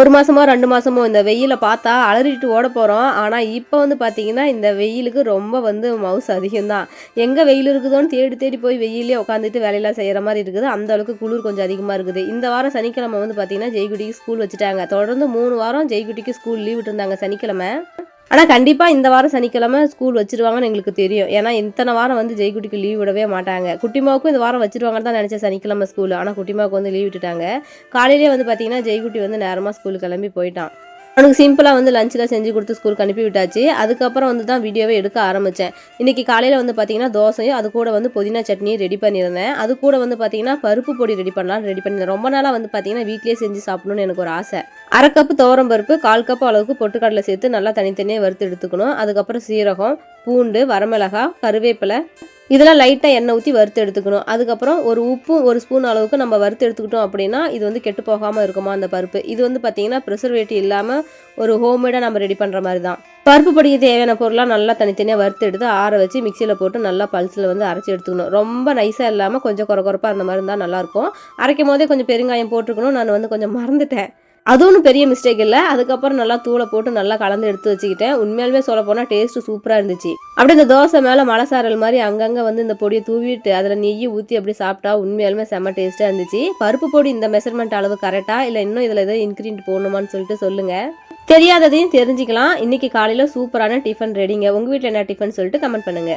1 மாசமோ 2 மாசமோ இந்த வெயில பார்த்தா அலறிட்டு ஓட போறோம். ஆனா, இப்ப வந்து பார்த்தீங்கன்னா, இந்த வெயிலுக்கு ரொம்ப வந்து மவுசு அதிகம் தான். எங்க வெயில் இருக்குதோன்னு தேடி தேடி போய் வெயில்லயே உட்காந்துட்டு வேலையெல்லாம் செய்ற மாரி இருக்குது. அந்த அளவுக்கு குளிர் கொஞ்சம் அதிகமா இருக்குது. இந்த வாரம் சனிக்கிழமை வந்து பார்த்தீங்கன்னா, ஜெய்குட்டிக்கு ஸ்கூல் வச்சுட்டாங்க. தொடர்ந்து 3 வாரம் ஜெய்குட்டிக்கு ஸ்கூல் லீவ் விட்டுருந்தாங்க சனிக்கிழமை. ஆனா, கண்டிப்பா இந்த வாரம் சனிக்கிழமை ஸ்கூல் வச்சுருவாங்கன்னு எங்களுக்கு தெரியும். ஏன்னா, இத்தன வாரம் வந்து ஜெய்குட்டிக்கு லீவ் விடவே மாட்டாங்க. குட்டிமாவுக்கும் இந்த வாரம் வச்சுருவாங்கன்னு தான் நெனச்சேன் சனிக்கிழமை ஸ்கூலு. ஆனா, குட்டிமாவுக்கு வந்து லீவ் விட்டுட்டாங்க. காலையிலேயே வந்து பார்த்தீங்கன்னா, ஜெய்குட்டி வந்து நேரமா ஸ்கூலுக்கு கிளம்பி போயிட்டான். அவனுக்கு சிம்பிளா வந்து லஞ்ச்லாம் செஞ்சு குடுத்து ஸ்கூலுக்கு அனுப்பி விட்டாச்சு. அதுக்கப்புறம் வந்து தான் வீடியோவே எடுக்க ஆரம்பிச்சேன். இன்னைக்கு காலையில வந்து பார்த்தீங்கன்னா, தோசையும் அது கூட வந்து புதினா சட்னியும் ரெடி பண்ணியிருந்தேன். அது கூட வந்து பார்த்தீங்கன்னா, பருப்பு பொடி ரெடி பண்ணலான்னு ரெடி பண்ணியிருந்தேன். ரொம்ப நாளா வந்து பார்த்தீங்கன்னா, வீட்லயே செஞ்சு சாப்பிடணும்னு எனக்கு ஒரு ஆசை. 1/2 கப்பு துவரம் பருப்பு, 1/4 கப் அளவுக்கு பொட்டுக்கடலை சேர்த்து நல்லா தனித்தனியா வறுத்து எடுத்துக்கணும். அதுக்கப்புறம் சீரகம், பூண்டு, வரமிளகாய், கருவேப்பிலை இதெல்லாம் லைட்டா எண்ணெய் ஊத்தி வறுத்து எடுத்துக்கணும். அதுக்கப்புறம் ஒரு உப்பு 1 ஸ்பூன் அளவுக்கு நம்ம வறுத்து எடுத்துக்கிட்டோம் அப்படின்னா, இது வந்து கெட்டு போகாம இருக்குமா அந்த பருப்பு. இது வந்து பார்த்தீங்கன்னா, ப்ரிசர்வேட்டிவ் இல்லாம ஒரு ஹோம்மேடா நம்ம ரெடி பண்ற மாரி தான். பருப்பு பொடிக்கு தேவையான பொருள்லாம் நல்லா தனித்தனியா வறுத்து எடுத்து ஆற வச்சு மிக்ஸியில போட்டு நல்லா பல்ஸ்ல வந்து அரைச்சு எடுத்துக்கணும். ரொம்ப நைஸா இல்லாம கொஞ்சம் கொரகொரப்பா அந்த மாரி இருந்தா நல்லாயிருக்கும். அரைக்கும்போதே கொஞ்சம் பெருங்காயம் போட்டுருக்கணும். நான் வந்து கொஞ்சம் மறந்துட்டேன். அது ஒண்ணும் பெரிய மிஸ்டேக் இல்ல. அதுக்கப்புறம் நல்லா தூள போட்டு நல்லா கலந்து எடுத்து வச்சுக்கிட்டேன். உண்மையாலுமே சொல்லப்போனா டேஸ்ட்டு சூப்பரா இருந்துச்சு. அப்படியே இந்த தோசை மேல மலை சாரல் மாரி அங்கங்க வந்து இந்த பொடிய தூவிட்டு, அதில நெய்ய ஊத்தி அப்படியே சாப்பிட்டா உண்மையாலுமே செம்ம டேஸ்ட்டா இருந்துச்சு. பருப்பு பொடி இந்த மெஷர்மென்ட் அளவு கரெக்ட்டா? இல்ல இன்னும் இதில ஏதாவது இன்கிரீடியன்ட் போடணுமான்னு சொல்லிட்டு சொல்லுங்க. தெரியாததையும் தெரிஞ்சுக்கலாம். இன்னைக்கு காலையில சூப்பரான டிஃபன் ரெடிங்க. உங்க வீட்ல என்ன டிஃபன் சொல்லிட்டு கமெண்ட் பண்ணுங்க.